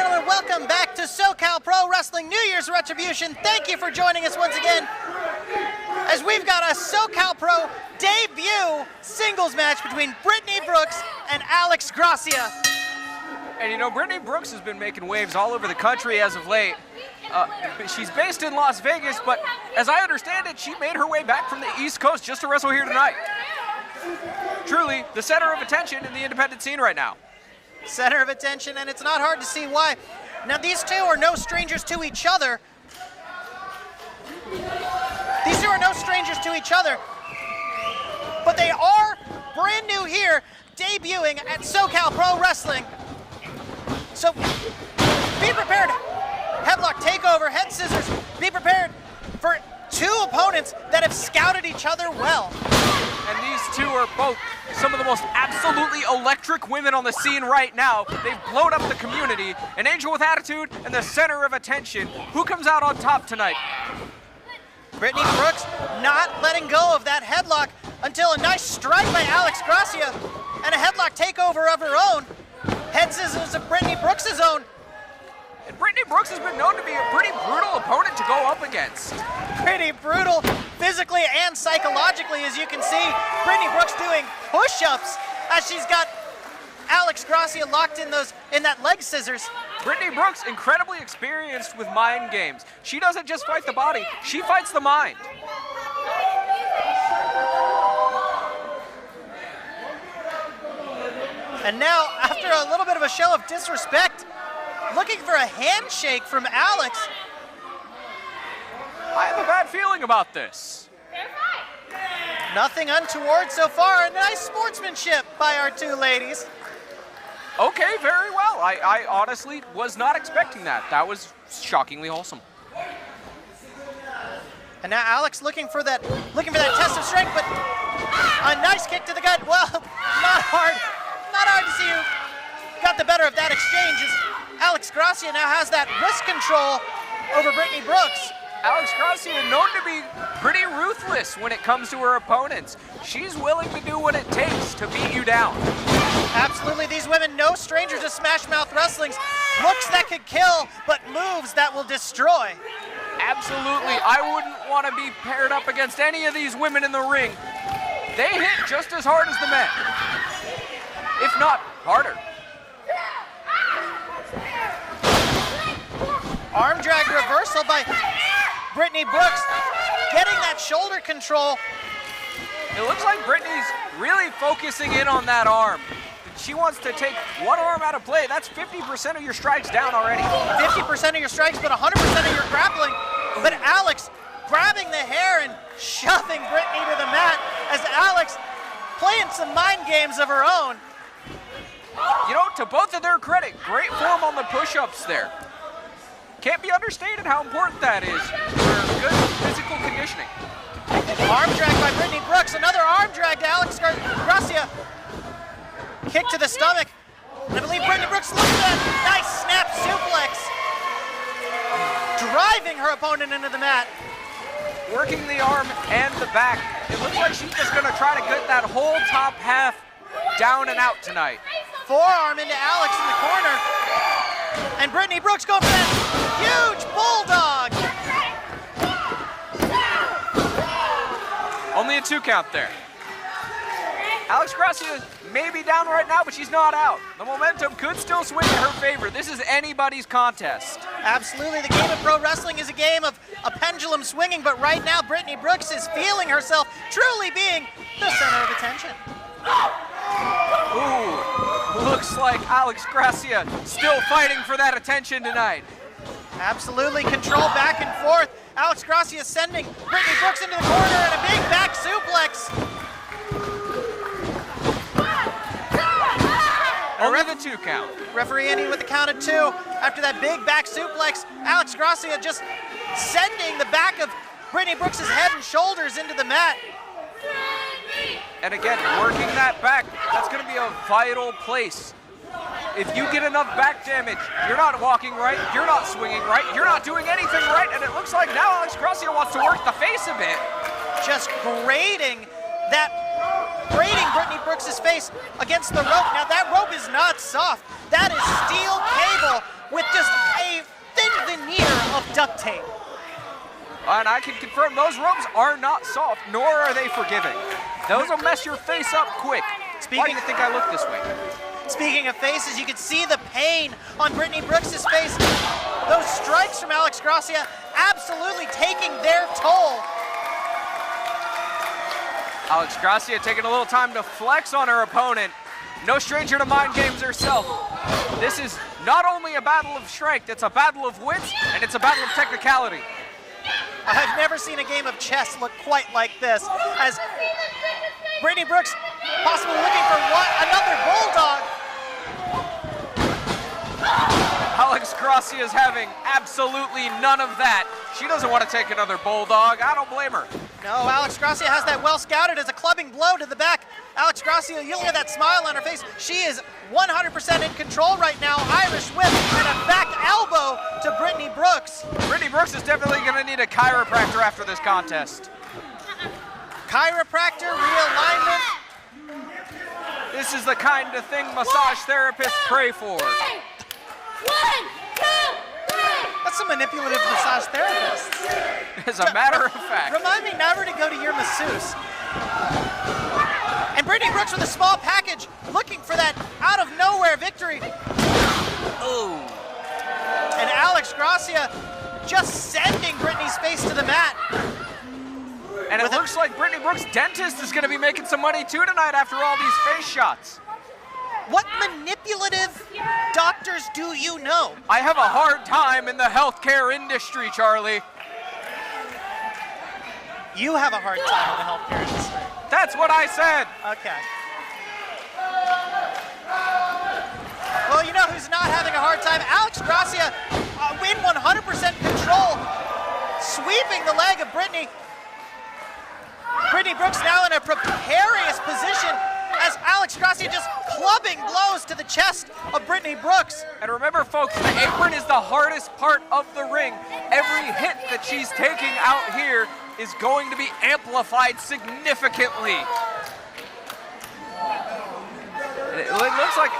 gentlemen, welcome back to SoCal Pro Wrestling New Year's Retribution. Thank you for joining us once again as we've got a SoCal Pro debut singles match between Brittanie Brooks and Alex Gracia. And you know, Brittanie Brooks has been making waves all over the country as of late. She's based in Las Vegas, but as I understand it, she made her way back from the East Coast just to wrestle here tonight. Truly the center of attention in the independent scene right now. Center of attention, and it's not hard to see why. Now, these two are no strangers to each other. But they are brand new here, debuting at SoCal Pro Wrestling. So be prepared. Headlock takeover, head scissors. Be prepared for two opponents that have scouted each other well. And these two are both some of the most absolutely electric women on the scene right now. They've blown up the community. An angel with attitude and the center of attention. Who comes out on top tonight? Brittanie Brooks not letting go of that headlock until a nice strike by Alex Gracia and a headlock takeover of her own. Head scissors of Brittanie Brooks' own. And Brittanie Brooks has been known to be a pretty brutal opponent to go up against. Pretty brutal physically and psychologically, as you can see. Brittanie Brooks doing push-ups as she's got Alex Gracia locked in that leg scissors. Brittanie Brooks, incredibly experienced with mind games. She doesn't just fight the body, she fights the mind. And now, after a little bit of a show of disrespect, looking for a handshake from Alex. I have a bad feeling about this. Nothing untoward so far, and nice sportsmanship by our two ladies. Okay, very well. I honestly was not expecting that. That was shockingly wholesome. And now Alex looking for that test of strength, but a nice kick to the gut. Well, not hard to see who got the better of that exchange. Alex Gracia now has that wrist control over Brittanie Brooks. Alex Gracia is known to be pretty ruthless when it comes to her opponents. She's willing to do what it takes to beat you down. Absolutely, these women no strangers to smash mouth wrestling's looks that could kill, but moves that will destroy. Absolutely, I wouldn't want to be paired up against any of these women in the ring. They hit just as hard as the men, if not harder. Arm drag reversal by Brittanie Brooks, getting that shoulder control. It looks like Brittanie's really focusing in on that arm. She wants to take one arm out of play. That's 50% of your strikes down already. 50% of your strikes, but 100% of your grappling. But Alex grabbing the hair and shoving Brittanie to the mat as Alex playing some mind games of her own. You know, to both of their credit, great form on the push-ups there. Can't be understated how important that is for good physical conditioning. Arm drag by Brittanie Brooks, another arm drag to Alex Gracia. Kick to the stomach. And I believe Brittanie Brooks looks at that nice snap suplex. Driving her opponent into the mat. Working the arm and the back. It looks like she's just gonna try to get that whole top half down and out tonight. Forearm into Alex in the corner. And Brittanie Brooks going for that huge bulldog. Only a 2 count there. Alex Gracia may be down right now, but she's not out. The momentum could still swing in her favor. This is anybody's contest. Absolutely, the game of pro wrestling is a game of a pendulum swinging, but right now Brittanie Brooks is feeling herself truly being the center of attention. Ooh, looks like Alex Gracia still fighting for that attention tonight. Absolutely, control back and forth. Alex Gracia sending Brittanie Brooks into the corner and a big back suplex. Only the 2 count. Referee ending with the count of 2. After that big back suplex, Alex Gracia just sending the back of Brittanie Brooks' head and shoulders into the mat. And again, working that back, that's going to be a vital place. If you get enough back damage, you're not walking right, you're not swinging right, you're not doing anything right, and it looks like now Alex Gracia wants to work the face a bit. Just grating Brittanie Brooks' face against the rope. Now that rope is not soft. That is steel cable with duct tape. And I can confirm those ropes are not soft, nor are they forgiving. Those will mess your face up quick. Why do you think I look this way? Speaking of faces, you can see the pain on Brittanie Brooks' face. Those strikes from Alex Gracia absolutely taking their toll. Alex Gracia taking a little time to flex on her opponent. No stranger to mind games herself. This is not only a battle of strength, it's a battle of wits, and it's a battle of technicality. I've never seen a game of chess look quite like this, as Brittanie Brooks possibly looking for another bulldog. Alex Gracia is having absolutely none of that. She doesn't want to take another bulldog. I don't blame her. No, Alex Gracia has that well scouted as a clubbing blow to the back. Alex Gracia, you look at that smile on her face. She is 100% in control right now. Irish whip and a back elbow to Brittanie Brooks. Brittanie Brooks is definitely going to need a chiropractor after this contest. Chiropractor, realignment. This is the kind of thing massage therapists pray for. 1, 2, 3. That's some manipulative massage therapists. As a matter of fact. Remind me never to go to your masseuse. And Brittanie Brooks with a small package, looking for that out of nowhere victory. Ooh. And Alex Gracia just sending Brittany's face to the mat. And it looks like Brittanie Brooks' dentist is going to be making some money too tonight after all these face shots. What manipulative doctors do you know? I have a hard time in the healthcare industry, Charlie. You have a hard time in the healthcare industry. That's what I said. Okay. Well, you know who's not having a hard time? Alex Gracia in 100% control, sweeping the leg of Brittanie. Brittanie Brooks now in a precarious position as Alex Gracia just clubbing blows to the chest of Brittanie Brooks. And remember, folks, the apron is the hardest part of the ring. Every hit that she's taking out here is going to be amplified significantly. It looks like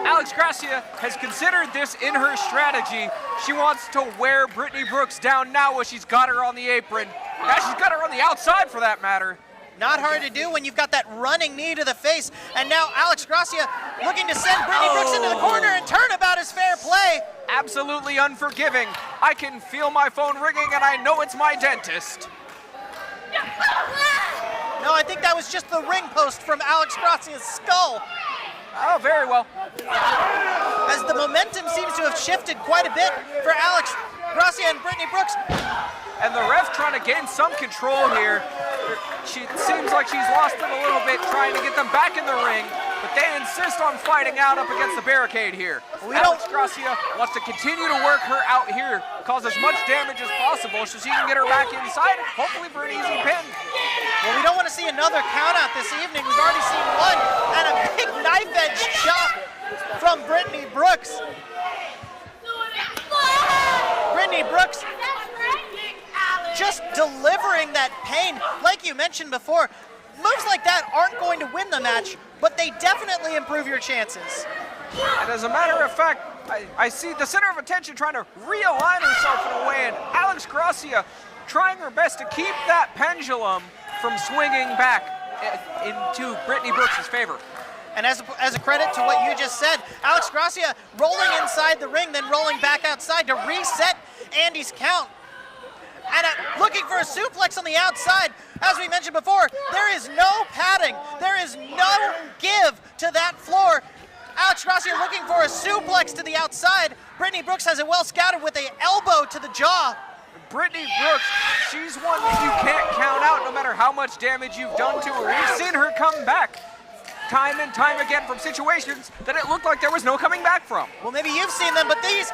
Alex Gracia has considered this in her strategy. She wants to wear Brittanie Brooks down now while she's got her on the apron. Now she's got her on the outside for that matter. Not hard to do when you've got that running knee to the face. And now Alex Gracia looking to send Brittanie Brooks into the corner, and turnabout is fair play. Absolutely unforgiving. I can feel my phone ringing and I know it's my dentist. No, I think that was just the ring post from Alex Gracia's skull. Oh, very well. As the momentum seems to have shifted quite a bit for Alex Gracia and Brittanie Brooks. And the ref trying to gain some control here. She seems like she's lost it a little bit trying to get them back in the ring, but they insist on fighting out up against the barricade here. Alex Gracia wants to continue to work her out here, cause as much damage as possible so she can get her back inside, hopefully for an easy pin. Well, we don't want to see another count out this evening. We've already seen one, and a big knife edge chop from Brittanie Brooks. Brittanie Brooks just delivering that pain. Like you mentioned before, moves like that aren't going to win the match, but they definitely improve your chances. And as a matter of fact, I see the center of attention trying to realign herself in a way, and Alex Gracia trying her best to keep that pendulum from swinging back into Brittanie Brooks' favor. And as a credit to what you just said, Alex Gracia rolling inside the ring, then rolling back outside to reset Andy's count. And looking for a suplex on the outside. As we mentioned before, there is no padding. There is no give to that floor. Alex Gracia looking for a suplex to the outside. Brittanie Brooks has it well scouted with an elbow to the jaw. Brittanie Brooks, she's one that you can't count out no matter how much damage you've done to her. We've seen her come back time and time again from situations that it looked like there was no coming back from. Well, maybe you've seen them, but these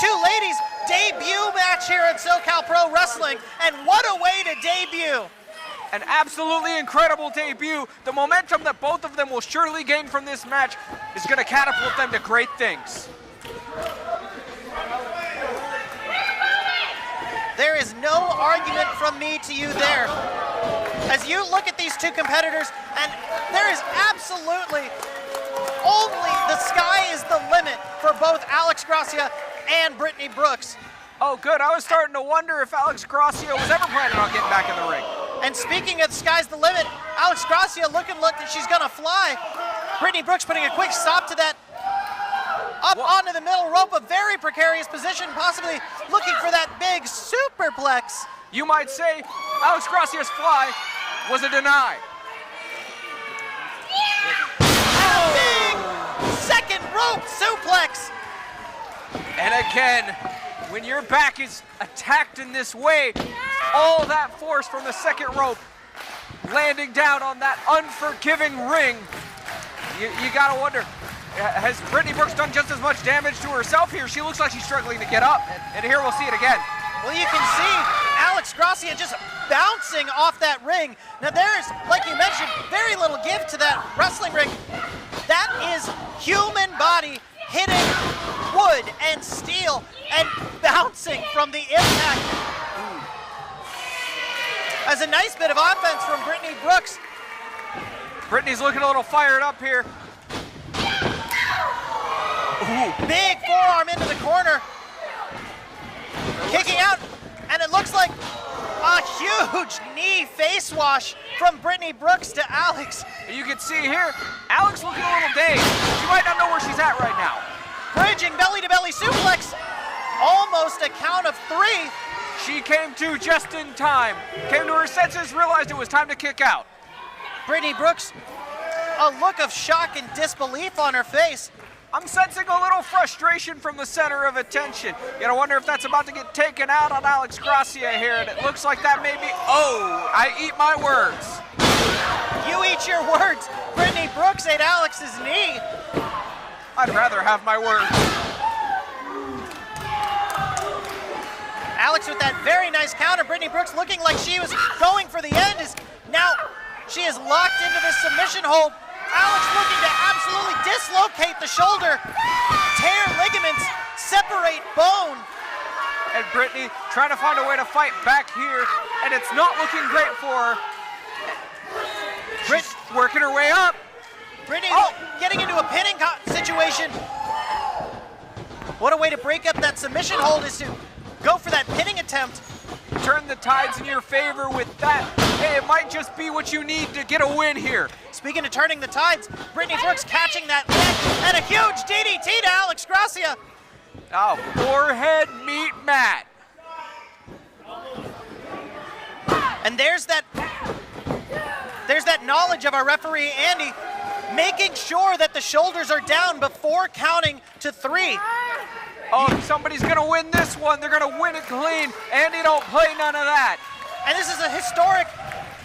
two ladies' debut match here at SoCal Pro Wrestling, and what a way to debut. An absolutely incredible debut. The momentum that both of them will surely gain from this match is going to catapult them to great things. There is no argument from me to you there. As you look at these two competitors, and there is absolutely only the sky is the limit for both Alex Gracia and Brittanie Brooks. Oh, good. I was starting to wonder if Alex Gracia was ever planning on getting back in the ring. And speaking of sky's the limit, Alex Gracia looking like she's gonna fly. Brittanie Brooks putting a quick stop to that. Up onto the middle rope, a very precarious position, possibly looking for that big superplex. You might say Alex Gracia's fly was a deny. Big second rope suplex. And again, when your back is attacked in this way, all that force from the second rope landing down on that unforgiving ring, you gotta wonder, has Brittanie Brooks done just as much damage to herself here? She looks like she's struggling to get up, and here we'll see it again. Well, you can see Alex Gracia just bouncing off that ring. Now there's, like you mentioned, very little give to that wrestling ring. That is human body hitting wood and steel and bouncing from the impact. As a nice bit of offense from Brittanie Brooks. Brittanie's looking a little fired up here. Ooh. Big forearm into the corner. Kicking out, and it looks like a huge knee face wash from Brittanie Brooks to Alex. You can see here, Alex looking a little dazed. She might not know where she's at right now. Bridging belly-to-belly suplex. Almost a count of 3. She came to just in time. Came to her senses, realized it was time to kick out. Brittanie Brooks, a look of shock and disbelief on her face. I'm sensing a little frustration from the center of attention. You gotta wonder if that's about to get taken out on Alex Gracia here, and it looks like that may be, oh, I eat my words. You eat your words. Brittanie Brooks ate Alex's knee. I'd rather have my words. Alex with that very nice counter. Brittanie Brooks looking like she was going for the end. Now she is locked into this submission hold. Alex looking to absolutely dislocate the shoulder, tear ligaments, separate bone. And Brittanie trying to find a way to fight back here, and it's not looking great for her. She's working her way up. Brittanie getting into a pinning situation. What a way to break up that submission hold is to go for that pinning attempt. Turn the tides in your favor with that. Hey, it might just be what you need to get a win here. Speaking of turning the tides, Brittanie Brooks catching that leg and a huge DDT to Alex Gracia. Oh, forehead meet mat. And there's that knowledge of our referee, Andy, making sure that the shoulders are down before counting to 3. Oh, if somebody's gonna win this one, they're gonna win it clean. Andy don't play none of that. And this is a historic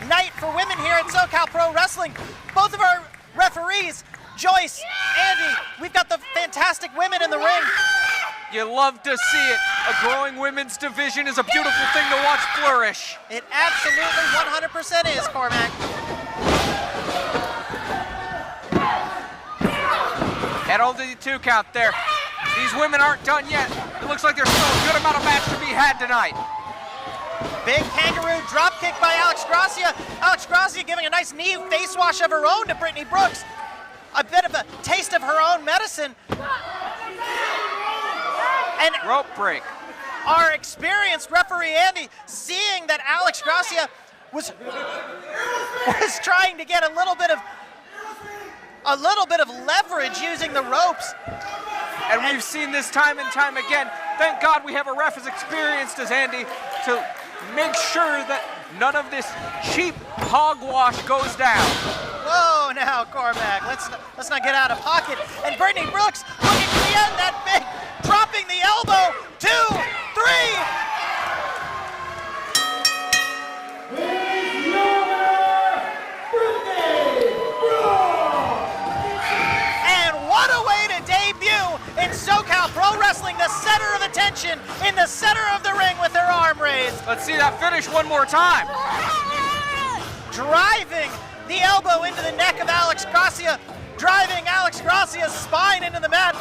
night for women here at SoCal Pro Wrestling. Both of our referees, Joyce, Andy, we've got the fantastic women in the ring. You love to see it. A growing women's division is a beautiful thing to watch flourish. It absolutely 100% is, Cormac. And only the 2 count there. These women aren't done yet. It looks like there's still a good amount of match to be had tonight. Big kangaroo drop kick by Alex Gracia. Alex Gracia giving a nice knee face wash of her own to Brittanie Brooks. A bit of a taste of her own medicine. And rope break. Our experienced referee Andy, seeing that Alex Gracia was trying to get a little bit of leverage using the ropes. And we've seen this time and time again. Thank God we have a ref as experienced as Andy to make sure that none of this cheap hogwash goes down. Whoa, now Cormac, let's not get out of pocket. And Brittanie Brooks looking to the end, that big, dropping the elbow, 2, 3. In SoCal Pro Wrestling, the center of attention, in the center of the ring with her arm raised. Let's see that finish one more time. Driving the elbow into the neck of Alex Gracia, driving Alex Gracia's spine into the mat.